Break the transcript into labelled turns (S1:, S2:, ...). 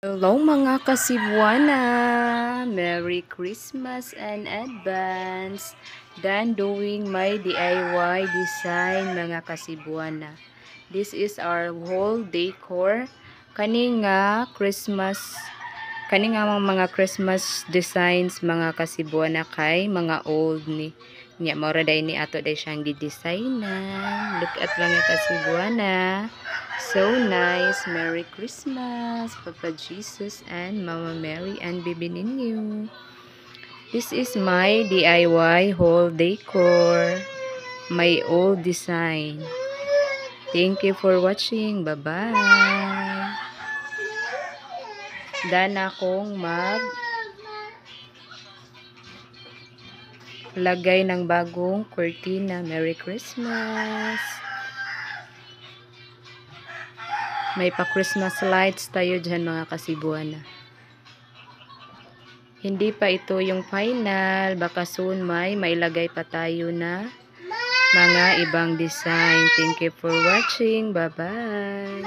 S1: Hello mga kasibuana! Merry Christmas and advance! Done doing my DIY design mga kasibuana. This is our whole decor. Kani nga mga Christmas designs mga kasibuana kay mga old ni. Nya mora day ni ato day siyang gidesignan. Look at mga kasibuana. So nice. Merry Christmas, Papa Jesus and Mama Mary and Baby Ninyo. This is my DIY whole decor. My old design. Thank you for watching. Bye-bye. Dan akong lagay ng bagong kurtina. Merry Christmas. May pa-Christmas lights tayo dyan mga kasibuana. Hindi pa ito yung final. Baka soon may mailagay pa tayo na mga ibang design. Thank you for watching. Bye-bye.